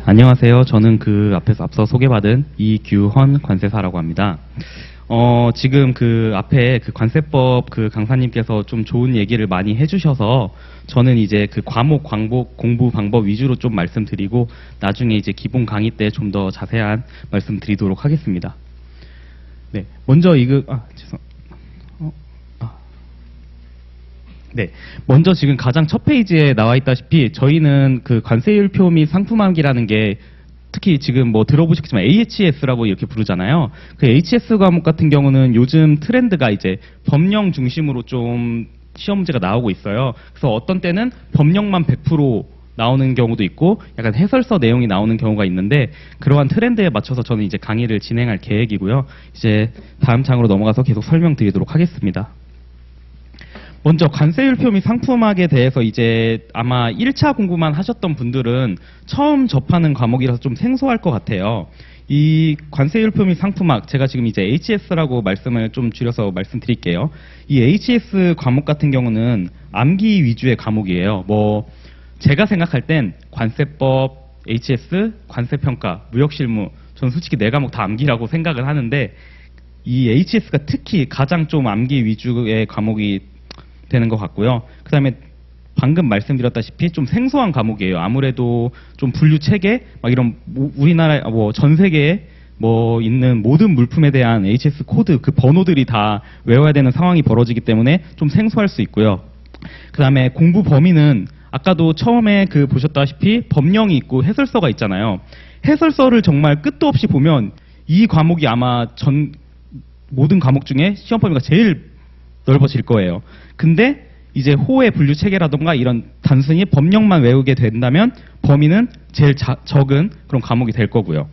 안녕하세요. 저는 그 앞에서 앞서 소개받은 이규헌 관세사라고 합니다. 지금 그 앞에 그 관세법 그 강사님께서 좀 좋은 얘기를 많이 해주셔서 저는 이제 그 과목 공부 방법 위주로 좀 말씀드리고 나중에 이제 기본 강의 때 좀 더 자세한 말씀드리도록 하겠습니다. 네, 먼저 네, 먼저 지금 가장 첫 페이지에 나와 있다시피 저희는 그 관세율표 및 상품함기라는 게 특히 지금 뭐 들어보셨겠지만 AHS라고 이렇게 부르잖아요. 그 HS 과목 같은 경우는 요즘 트렌드가 이제 법령 중심으로 좀 시험 문제가 나오고 있어요. 그래서 어떤 때는 법령만 100% 나오는 경우도 있고 약간 해설서 내용이 나오는 경우가 있는데 그러한 트렌드에 맞춰서 저는 이제 강의를 진행할 계획이고요. 이제 다음 장으로 넘어가서 계속 설명드리도록 하겠습니다. 먼저 관세율표 및 상품학에 대해서 이제 아마 1차 공부만 하셨던 분들은 처음 접하는 과목이라서 좀 생소할 것 같아요. 이 관세율표 및 상품학, 제가 지금 이제 HS라고 말씀을 좀 줄여서 말씀드릴게요. 이 HS 과목 같은 경우는 암기 위주의 과목이에요. 뭐 제가 생각할 땐 관세법, HS, 관세평가, 무역실무, 저는 솔직히 네 과목 다 암기라고 생각을 하는데 이 HS가 특히 가장 좀 암기 위주의 과목이 되는 것 같고요. 그 다음에 방금 말씀드렸다시피 좀 생소한 과목이에요. 아무래도 좀 분류 체계, 막 이런 우리나라 뭐 전 세계에 뭐 있는 모든 물품에 대한 HS 코드 그 번호들이 다 외워야 되는 상황이 벌어지기 때문에 좀 생소할 수 있고요. 그 다음에 공부 범위는 아까도 처음에 그 보셨다시피 법령이 있고 해설서가 있잖아요. 해설서를 정말 끝도 없이 보면 이 과목이 아마 모든 과목 중에 시험 범위가 제일 넓어질 거예요. 근데 이제 호의 분류 체계라던가 이런 단순히 법령만 외우게 된다면 범위는 제일 적은 그런 과목이 될 거고요.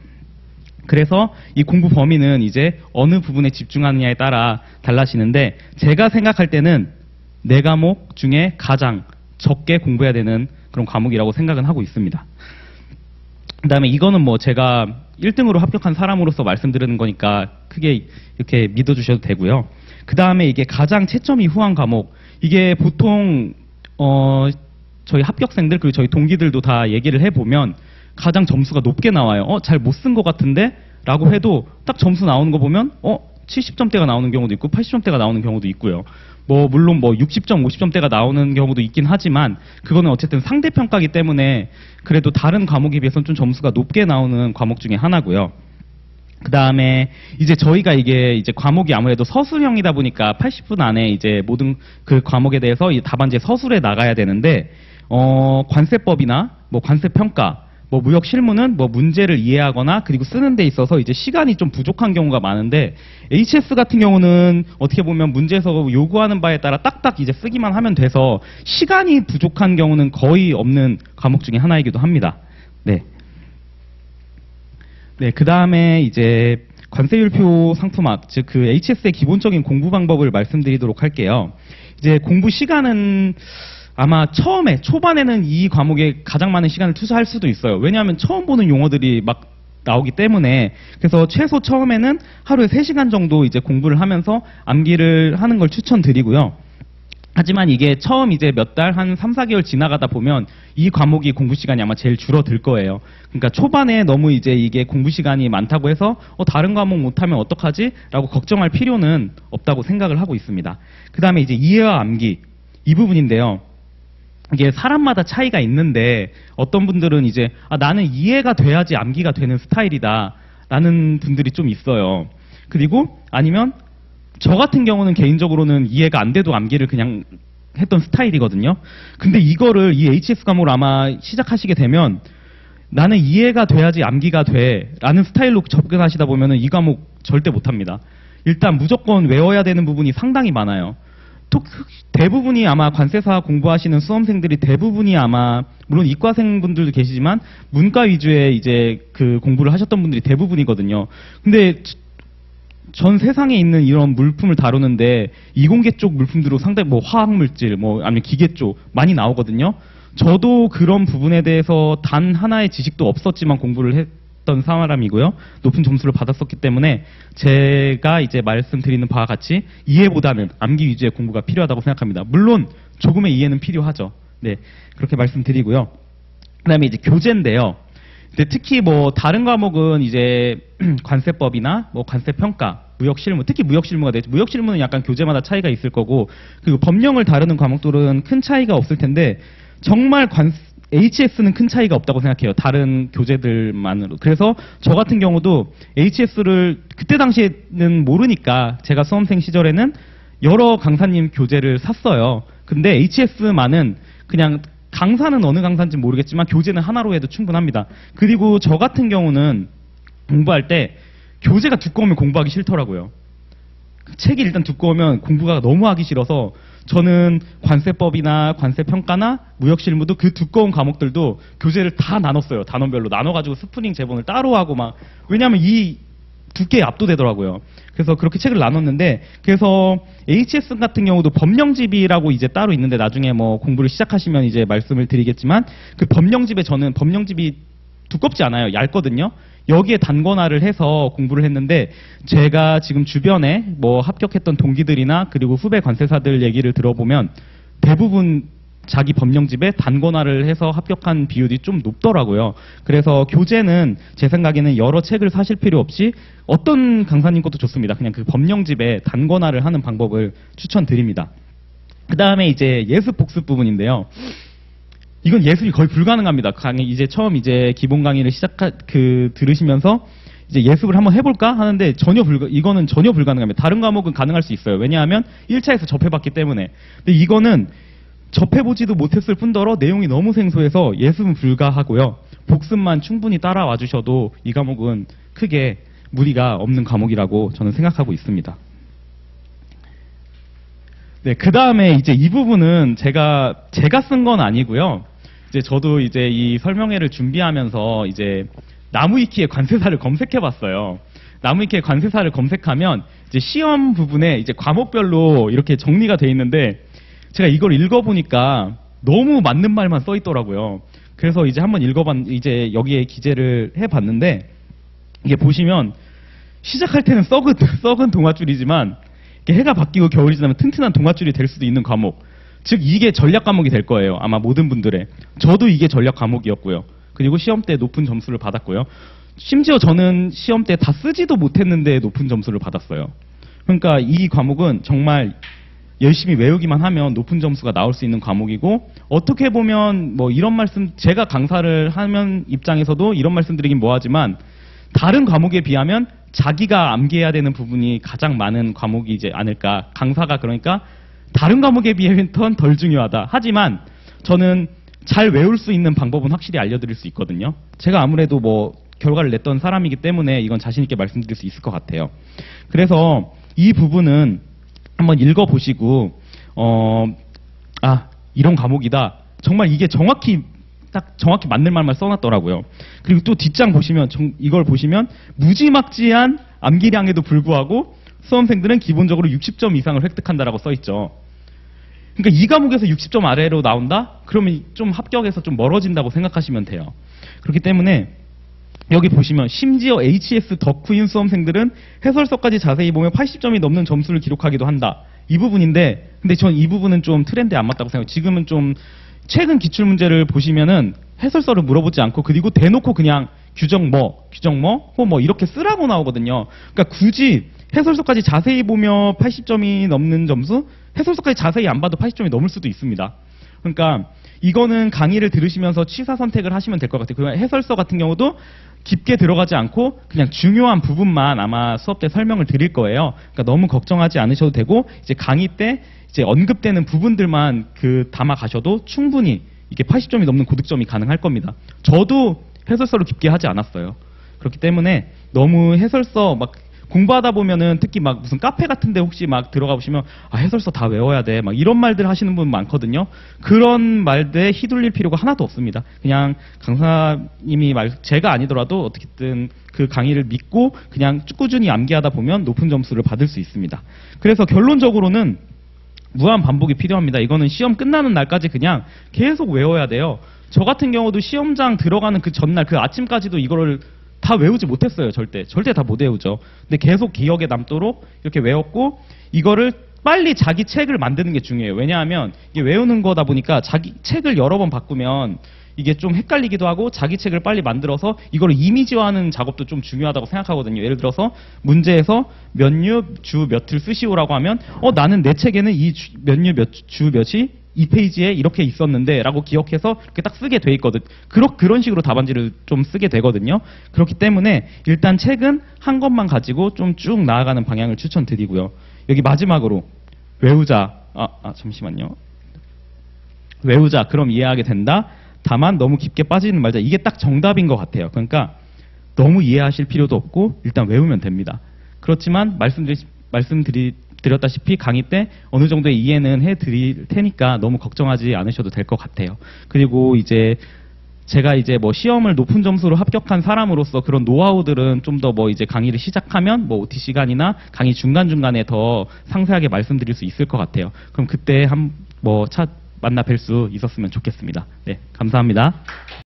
그래서 이 공부 범위는 이제 어느 부분에 집중하느냐에 따라 달라지는데 제가 생각할 때는 네 과목 중에 가장 적게 공부해야 되는 그런 과목이라고 생각은 하고 있습니다. 그 다음에 이거는 뭐 제가 1등으로 합격한 사람으로서 말씀드리는 거니까 크게 이렇게 믿어주셔도 되고요. 그 다음에 이게 가장 채점이 후한 과목, 이게 보통 저희 합격생들 그리고 저희 동기들도 다 얘기를 해보면 가장 점수가 높게 나와요. 잘 못 쓴 것 같은데? 라고 해도 딱 점수 나오는 거 보면 70점대가 나오는 경우도 있고 80점대가 나오는 경우도 있고요. 뭐 물론 뭐 60점, 50점대가 나오는 경우도 있긴 하지만 그거는 어쨌든 상대평가이기 때문에 그래도 다른 과목에 비해서는 좀 점수가 높게 나오는 과목 중에 하나고요. 그 다음에 이제 저희가 이게 이제 과목이 아무래도 서술형이다 보니까 80분 안에 이제 모든 그 과목에 대해서 이 답안지 서술에 나가야 되는데 관세법이나 뭐 관세평가, 뭐 무역실무는 뭐 문제를 이해하거나 그리고 쓰는 데 있어서 이제 시간이 좀 부족한 경우가 많은데 HS 같은 경우는 어떻게 보면 문제에서 요구하는 바에 따라 딱딱 이제 쓰기만 하면 돼서 시간이 부족한 경우는 거의 없는 과목 중에 하나이기도 합니다. 네. 네, 그 다음에 이제 관세율표 상품학, 즉 그 HS의 기본적인 공부 방법을 말씀드리도록 할게요. 이제 공부 시간은 아마 초반에는 이 과목에 가장 많은 시간을 투자할 수도 있어요. 왜냐하면 처음 보는 용어들이 막 나오기 때문에. 그래서 최소 처음에는 하루에 3시간 정도 이제 공부를 하면서 암기를 하는 걸 추천드리고요. 하지만 이게 처음 이제 몇 달, 한 3, 4개월 지나가다 보면 이 과목이 공부 시간이 아마 제일 줄어들 거예요. 그러니까 초반에 너무 이제 이게 공부 시간이 많다고 해서 다른 과목 못하면 어떡하지? 라고 걱정할 필요는 없다고 생각을 하고 있습니다. 그 다음에 이제 이해와 암기, 이 부분인데요. 이게 사람마다 차이가 있는데 어떤 분들은 이제 나는 이해가 돼야지 암기가 되는 스타일이다 라는 분들이 좀 있어요. 그리고 아니면 저 같은 경우는 개인적으로는 이해가 안 돼도 암기를 그냥 했던 스타일이거든요. 근데 이거를 이 HS 과목을 아마 시작하시게 되면 나는 이해가 돼야지 암기가 돼 라는 스타일로 접근하시다 보면은 이 과목 절대 못합니다. 일단 무조건 외워야 되는 부분이 상당히 많아요. 대부분이 아마 관세사 공부하시는 수험생들이 대부분이 아마 물론 이과생분들도 계시지만 문과 위주의 이제 그 공부를 하셨던 분들이 대부분이거든요. 근데 전 세상에 있는 이런 물품을 다루는데 이공계 쪽 물품들도 상당히 뭐 화학물질 뭐 아니면 기계 쪽 많이 나오거든요. 저도 그런 부분에 대해서 단 하나의 지식도 없었지만 공부를 했던 사람이고요. 높은 점수를 받았었기 때문에 제가 이제 말씀드리는 바와 같이 이해보다는 암기 위주의 공부가 필요하다고 생각합니다. 물론 조금의 이해는 필요하죠. 네, 그렇게 말씀드리고요. 그 다음에 이제 교재인데요. 근데 특히 뭐 다른 과목은 이제 관세법이나 뭐 관세평가, 무역실무, 특히 무역실무가 되죠. 무역실무는 약간 교재마다 차이가 있을 거고, 그리고 법령을 다루는 과목들은 큰 차이가 없을 텐데, 정말 HS는 큰 차이가 없다고 생각해요. 다른 교재들만으로. 그래서 저 같은 경우도 HS를 그때 당시에는 모르니까 제가 수험생 시절에는 여러 강사님 교재를 샀어요. 근데 HS만은 그냥 강사는 어느 강사인지 모르겠지만 교재는 하나로 해도 충분합니다. 그리고 저 같은 경우는 공부할 때 교재가 두꺼우면 공부하기 싫더라고요. 책이 일단 두꺼우면 공부가 너무 하기 싫어서 저는 관세법이나 관세평가나 무역실무도 그 두꺼운 과목들도 교재를 다 나눴어요. 단원별로 나눠가지고 스프링 제본을 따로 하고 막, 왜냐하면 이 두께에 압도되더라고요. 그래서 그렇게 책을 나눴는데, 그래서 HS 같은 경우도 법령집이라고 이제 따로 있는데 나중에 뭐 공부를 시작하시면 이제 말씀을 드리겠지만, 그 법령집에 저는 법령집이 두껍지 않아요. 얇거든요. 여기에 단권화를 해서 공부를 했는데, 제가 지금 주변에 뭐 합격했던 동기들이나 그리고 후배 관세사들 얘기를 들어보면 대부분 자기 법령집에 단권화를 해서 합격한 비율이 좀 높더라고요. 그래서 교재는 제 생각에는 여러 책을 사실 필요 없이 어떤 강사님 것도 좋습니다. 그냥 그 법령집에 단권화를 하는 방법을 추천드립니다. 그 다음에 이제 예습 복습 부분인데요. 이건 예습이 거의 불가능합니다. 강의 이제 처음 이제 기본 강의를 들으시면서 이제 예습을 한번 해볼까 하는데 이거는 전혀 불가능합니다. 다른 과목은 가능할 수 있어요. 왜냐하면 1차에서 접해봤기 때문에. 근데 이거는 접해보지도 못했을 뿐더러 내용이 너무 생소해서 예습은 불가하고요. 복습만 충분히 따라와 주셔도 이 과목은 크게 무리가 없는 과목이라고 저는 생각하고 있습니다. 네, 그 다음에 이제 이 부분은 제가 쓴 건 아니고요. 이제 저도 이제 이 설명회를 준비하면서 이제 나무위키의 관세사를 검색해봤어요. 나무위키의 관세사를 검색하면 이제 시험 부분에 이제 과목별로 이렇게 정리가 돼 있는데, 제가 이걸 읽어보니까 너무 맞는 말만 써 있더라고요. 그래서 이제 한번 이제 여기에 기재를 해봤는데, 이게 보시면 시작할 때는 썩은 동아줄이지만 해가 바뀌고 겨울이 지나면 튼튼한 동아줄이 될 수도 있는 과목. 즉 이게 전략 과목이 될 거예요. 아마 모든 분들의. 저도 이게 전략 과목이었고요. 그리고 시험 때 높은 점수를 받았고요. 심지어 저는 시험 때 다 쓰지도 못했는데 높은 점수를 받았어요. 그러니까 이 과목은 정말 열심히 외우기만 하면 높은 점수가 나올 수 있는 과목이고, 어떻게 보면 뭐 이런 말씀, 제가 강사를 하면 입장에서도 이런 말씀 드리긴 뭐하지만, 다른 과목에 비하면 자기가 암기해야 되는 부분이 가장 많은 과목이지 않을까. 강사가 그러니까 다른 과목에 비하면 덜 중요하다. 하지만 저는 잘 외울 수 있는 방법은 확실히 알려드릴 수 있거든요. 제가 아무래도 뭐 결과를 냈던 사람이기 때문에 이건 자신 있게 말씀드릴 수 있을 것 같아요. 그래서 이 부분은 한번 읽어보시고 이런 과목이다. 정말 이게 정확히 맞는 말만 써놨더라고요. 그리고 또 뒷장 보시면 이걸 보시면 무지막지한 암기량에도 불구하고 수험생들은 기본적으로 60점 이상을 획득한다라고 써있죠. 그러니까 이 과목에서 60점 아래로 나온다? 그러면 좀 합격에서 좀 멀어진다고 생각하시면 돼요. 그렇기 때문에 여기 보시면 심지어 HS 덕후인 수험생들은 해설서까지 자세히 보면 80점이 넘는 점수를 기록하기도 한다. 이 부분인데, 근데 전 이 부분은 좀 트렌드에 안 맞다고 생각해요. 지금은 좀 최근 기출문제를 보시면은 해설서를 물어보지 않고 그리고 대놓고 그냥 규정 뭐 이렇게 쓰라고 나오거든요. 그러니까 굳이 해설서까지 자세히 보며 80점이 넘는 점수, 해설서까지 자세히 안 봐도 80점이 넘을 수도 있습니다. 그러니까 이거는 강의를 들으시면서 취사 선택을 하시면 될 것 같아요. 그 해설서 같은 경우도 깊게 들어가지 않고 그냥 중요한 부분만 아마 수업 때 설명을 드릴 거예요. 그러니까 너무 걱정하지 않으셔도 되고, 이제 강의 때 이제 언급되는 부분들만 담아 가셔도 충분히 이게 80점이 넘는 고득점이 가능할 겁니다. 저도 해설서를 깊게 하지 않았어요. 그렇기 때문에 너무 해설서 막 공부하다 보면은 특히 막 무슨 카페 같은데 혹시 막 들어가 보시면 해설서 다 외워야 돼 막 이런 말들 하시는 분 많거든요. 그런 말들에 휘둘릴 필요가 하나도 없습니다. 그냥 강사님이 제가 아니더라도 어떻게든 그 강의를 믿고 그냥 꾸준히 암기하다 보면 높은 점수를 받을 수 있습니다. 그래서 결론적으로는 무한 반복이 필요합니다. 이거는 시험 끝나는 날까지 그냥 계속 외워야 돼요. 저 같은 경우도 시험장 들어가는 그 전날 그 아침까지도 이거를 다 외우지 못했어요. 절대 다 못 외우죠. 근데 계속 기억에 남도록 이렇게 외웠고, 이거를 빨리 자기 책을 만드는 게 중요해요. 왜냐하면 이게 외우는 거다 보니까 자기 책을 여러 번 바꾸면 이게 좀 헷갈리기도 하고 자기 책을 빨리 만들어서 이걸 이미지화하는 작업도 좀 중요하다고 생각하거든요. 예를 들어서 문제에서 몇류 주 몇을 쓰시오라고 하면 나는 내 책에는 이 몇류 몇 주 몇이 이 페이지에 이렇게 있었는데 라고 기억해서 이렇게 딱 쓰게 돼 있거든. 그런 식으로 답안지를 좀 쓰게 되거든요. 그렇기 때문에 일단 책은 한 것만 가지고 좀 쭉 나아가는 방향을 추천드리고요. 여기 마지막으로 외우자. 잠시만요. 외우자. 그럼 이해하게 된다. 다만 너무 깊게 빠지는 말자. 이게 딱 정답인 것 같아요. 그러니까 너무 이해하실 필요도 없고 일단 외우면 됩니다. 그렇지만 말씀드렸다시피 강의 때 어느 정도의 이해는 해드릴 테니까 너무 걱정하지 않으셔도 될 것 같아요. 그리고 이제 제가 이제 뭐 시험을 높은 점수로 합격한 사람으로서 그런 노하우들은 좀 더 뭐 이제 강의를 시작하면 뭐 OT 시간이나 강의 중간중간에 더 상세하게 말씀드릴 수 있을 것 같아요. 그럼 그때 만나 뵐 수 있었으면 좋겠습니다. 네, 감사합니다.